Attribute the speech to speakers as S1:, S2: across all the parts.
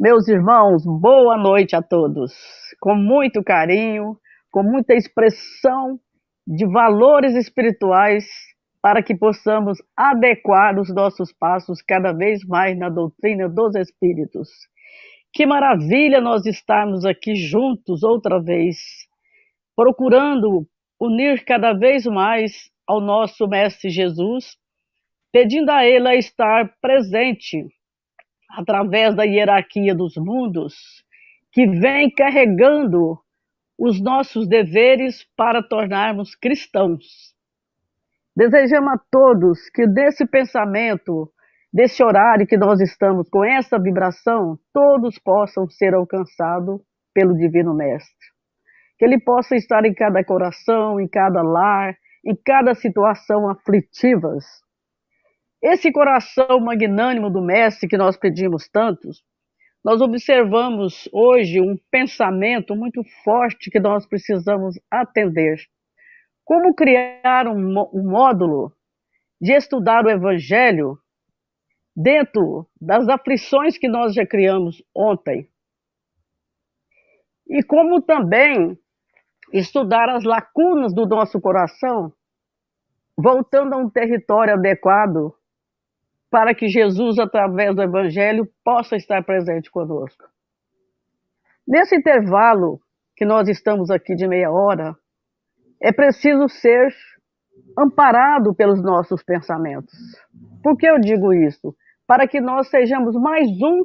S1: Meus irmãos, boa noite a todos. Com muito carinho, com muita expressão de valores espirituais para que possamos adequar os nossos passos cada vez mais na doutrina dos Espíritos. Que maravilha nós estarmos aqui juntos outra vez, procurando unir cada vez mais ao nosso Mestre Jesus, pedindo a Ele a estar presente através da hierarquia dos mundos, que vem carregando os nossos deveres para tornarmos cristãos. Desejamos a todos que desse pensamento, desse horário que nós estamos com essa vibração, todos possam ser alcançados pelo Divino Mestre. Que ele possa estar em cada coração, em cada lar, em cada situação aflitivas. Esse coração magnânimo do Mestre que nós pedimos tantos, nós observamos hoje um pensamento muito forte que nós precisamos atender. Como criar um módulo de estudar o Evangelho dentro das aflições que nós já criamos ontem. E como também estudar as lacunas do nosso coração, voltando a um território adequado para que Jesus, através do Evangelho, possa estar presente conosco. Nesse intervalo que nós estamos aqui de meia hora, é preciso ser amparado pelos nossos pensamentos. Por que eu digo isso? Para que nós sejamos mais um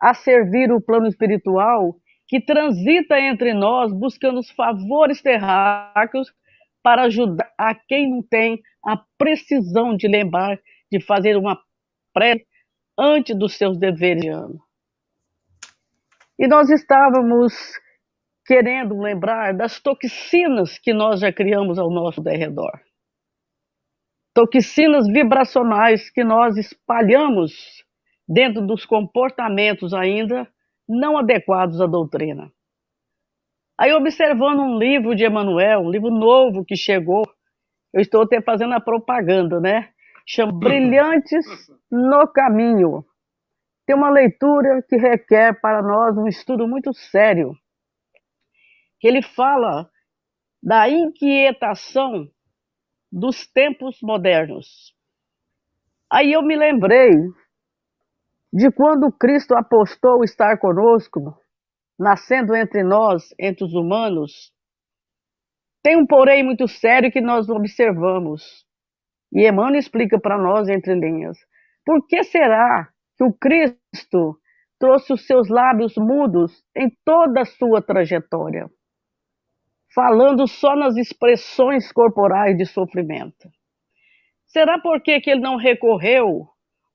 S1: a servir o plano espiritual que transita entre nós, buscando os favores terráqueos para ajudar a quem não tem a precisão de lembrar de fazer uma prece antes dos seus deveres de ano. E nós estávamos querendo lembrar das toxinas que nós já criamos ao nosso derredor. Toxinas vibracionais que nós espalhamos dentro dos comportamentos ainda não adequados à doutrina. Aí, observando um livro de Emmanuel, um livro novo que chegou, eu estou até fazendo a propaganda, né? Chama Brilhantes no Caminho. Tem uma leitura que requer para nós um estudo muito sério. Ele fala da inquietação dos tempos modernos. Aí eu me lembrei de quando Cristo apostou estar conosco, nascendo entre nós, entre os humanos. Tem um porém muito sério que nós observamos. E Emmanuel explica para nós entre linhas. Por que será que o Cristo trouxe os seus lábios mudos em toda a sua trajetória, falando só nas expressões corporais de sofrimento? Será porque que ele não recorreu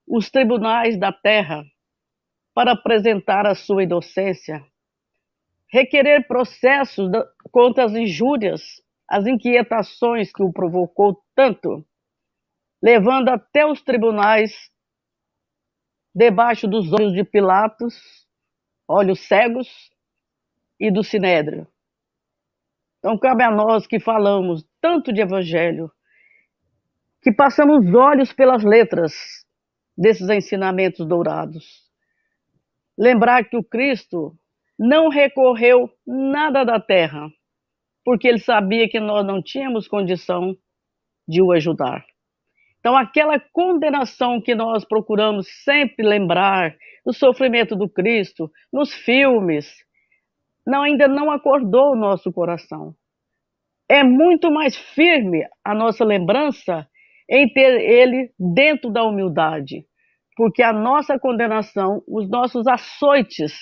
S1: os tribunais da terra para apresentar a sua inocência, requerer processos contra as injúrias, as inquietações que o provocou tanto, levando até os tribunais, debaixo dos olhos de Pilatos, olhos cegos, e do Sinédrio? Então, cabe a nós que falamos tanto de evangelho, que passamos os olhos pelas letras desses ensinamentos dourados, lembrar que o Cristo não recorreu nada da terra, porque ele sabia que nós não tínhamos condição de o ajudar. Então, aquela condenação que nós procuramos sempre lembrar do sofrimento do Cristo, nos filmes, ainda não acordou o nosso coração. É muito mais firme a nossa lembrança em ter ele dentro da humildade, porque a nossa condenação, os nossos açoites,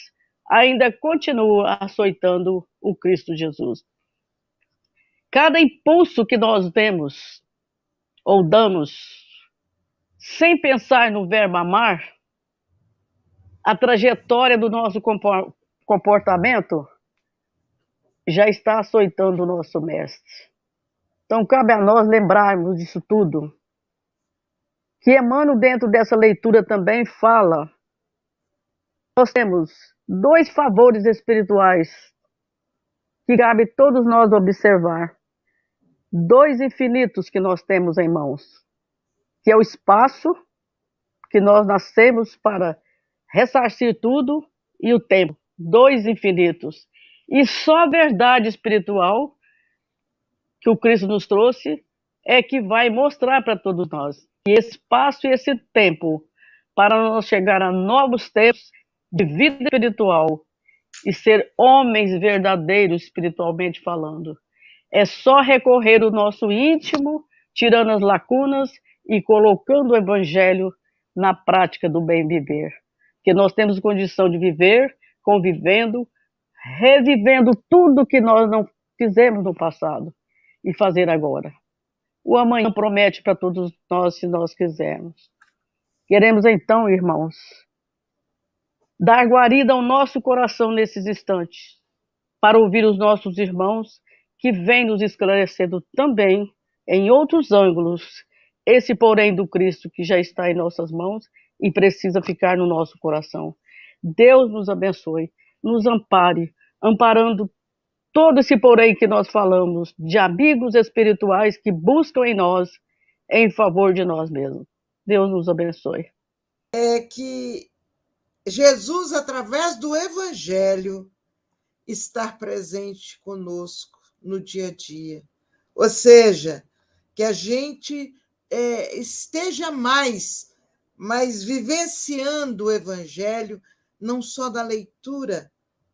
S1: ainda continuam açoitando o Cristo Jesus. Cada impulso que nós temos ou damos, sem pensar no verbo amar, a trajetória do nosso comportamento já está açoitando o nosso mestre. Então, cabe a nós lembrarmos disso tudo. Que Emmanuel, dentro dessa leitura, também fala: nós temos dois favores espirituais que cabe todos nós observar. Dois infinitos que nós temos em mãos, que é o espaço, que nós nascemos para ressarcir tudo, e o tempo, dois infinitos. E só a verdade espiritual que o Cristo nos trouxe é que vai mostrar para todos nós que esse espaço e esse tempo para nós chegar a novos tempos de vida espiritual e ser homens verdadeiros espiritualmente falando. É só recorrer ao nosso íntimo, tirando as lacunas e colocando o evangelho na prática do bem viver. Que nós temos condição de viver, convivendo, revivendo tudo que nós não fizemos no passado e fazer agora. O amanhã promete para todos nós, se nós quisermos. Queremos então, irmãos, dar guarida ao nosso coração nesses instantes, para ouvir os nossos irmãos que vêm nos esclarecendo também, em outros ângulos, esse porém do Cristo que já está em nossas mãos e precisa ficar no nosso coração. Deus nos abençoe, nos ampare, amparando todo esse porém que nós falamos, de amigos espirituais que buscam em nós, em favor de nós mesmos. Deus nos abençoe.
S2: É que Jesus, através do Evangelho, estar presente conosco no dia a dia. Ou seja, que a gente esteja mais vivenciando o Evangelho, não só da leitura,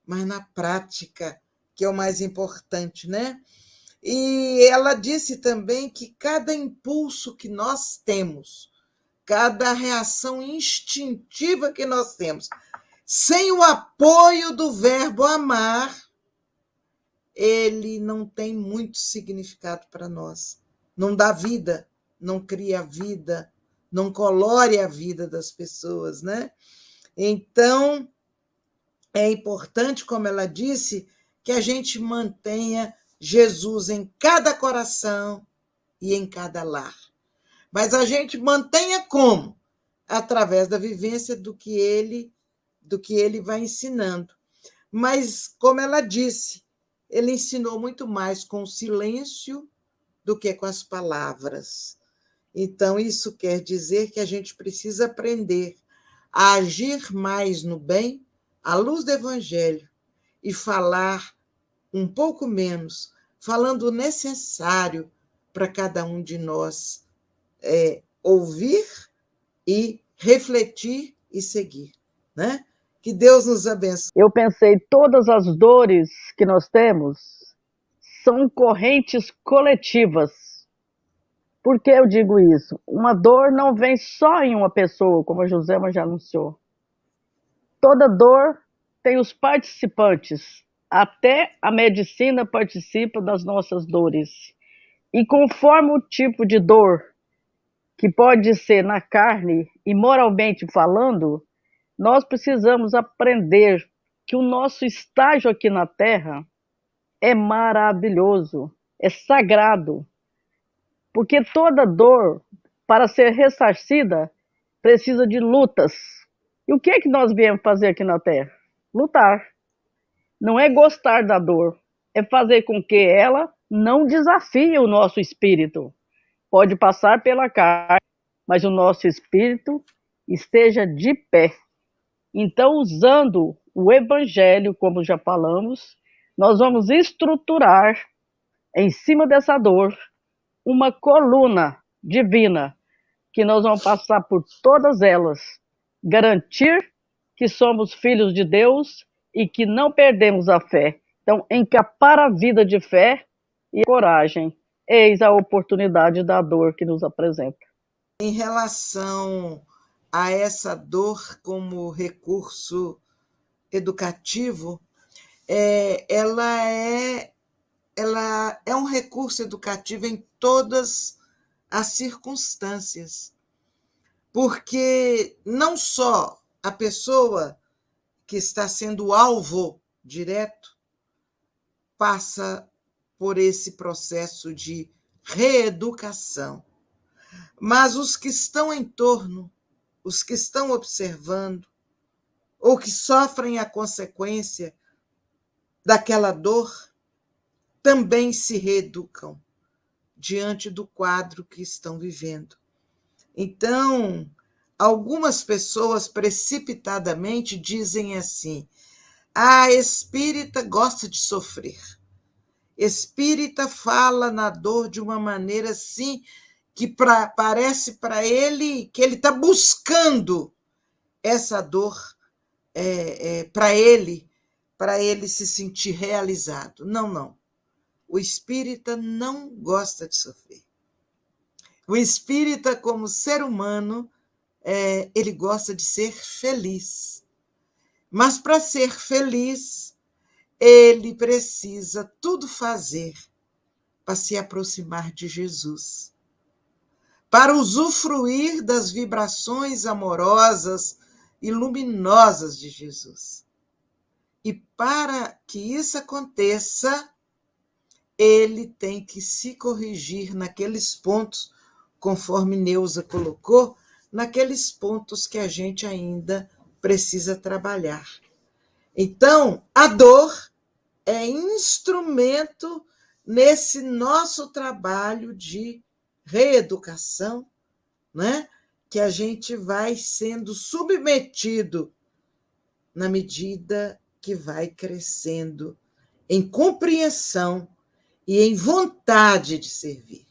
S2: mas na prática, que é o mais importante, né? E ela disse também que cada impulso que nós temos, cada reação instintiva que nós temos, sem o apoio do verbo amar, ele não tem muito significado para nós. Não dá vida, não cria vida, não colore a vida das pessoas, né? Então, é importante, como ela disse, que a gente mantenha Jesus em cada coração e em cada lar. Mas a gente mantenha como? Através da vivência do que ele vai ensinando. Mas, como ela disse, ele ensinou muito mais com o silêncio do que com as palavras. Então, isso quer dizer que a gente precisa aprender a agir mais no bem, à luz do Evangelho, e falar um pouco menos, falando o necessário para cada um de nós ouvir e refletir e seguir, né? Que Deus nos abençoe.
S1: Eu pensei, todas as dores que nós temos são correntes coletivas. Por que eu digo isso? Uma dor não vem só em uma pessoa, como a Joselma já anunciou. Toda dor tem os participantes. Até a medicina participa das nossas dores. E conforme o tipo de dor, que pode ser na carne e moralmente falando, nós precisamos aprender que o nosso estágio aqui na Terra é maravilhoso, é sagrado, porque toda dor, para ser ressarcida, precisa de lutas. E o que é que nós viemos fazer aqui na Terra? Lutar. Não é gostar da dor, é fazer com que ela não desafie o nosso espírito. Pode passar pela carne, mas o nosso espírito esteja de pé. Então, usando o Evangelho, como já falamos, nós vamos estruturar, em cima dessa dor, uma coluna divina, que nós vamos passar por todas elas, garantir que somos filhos de Deus e que não perdemos a fé. Então, encapar a vida de fé e coragem, eis a oportunidade da dor que nos apresenta.
S2: Em relação a essa dor como recurso educativo, ela é um recurso educativo em todas as circunstâncias, porque não só a pessoa que está sendo alvo direto passa por esse processo de reeducação, mas os que estão em torno, os que estão observando, ou que sofrem a consequência daquela dor, também se reeducam diante do quadro que estão vivendo. Então, Algumas pessoas precipitadamente dizem assim: ah, espírita gosta de sofrer. Espírita fala na dor de uma maneira assim que parece para ele que ele está buscando essa dor para ele se sentir realizado. Não, não. O espírita não gosta de sofrer. O espírita, como ser humano, ele gosta de ser feliz. Mas para ser feliz, ele precisa tudo fazer para se aproximar de Jesus, para usufruir das vibrações amorosas e luminosas de Jesus. E para que isso aconteça, ele tem que se corrigir naqueles pontos, conforme Neuza colocou, naqueles pontos que a gente ainda precisa trabalhar. Então, a dor é instrumento nesse nosso trabalho de reeducação, né? Que a gente vai sendo submetido na medida que vai crescendo em compreensão e em vontade de servir.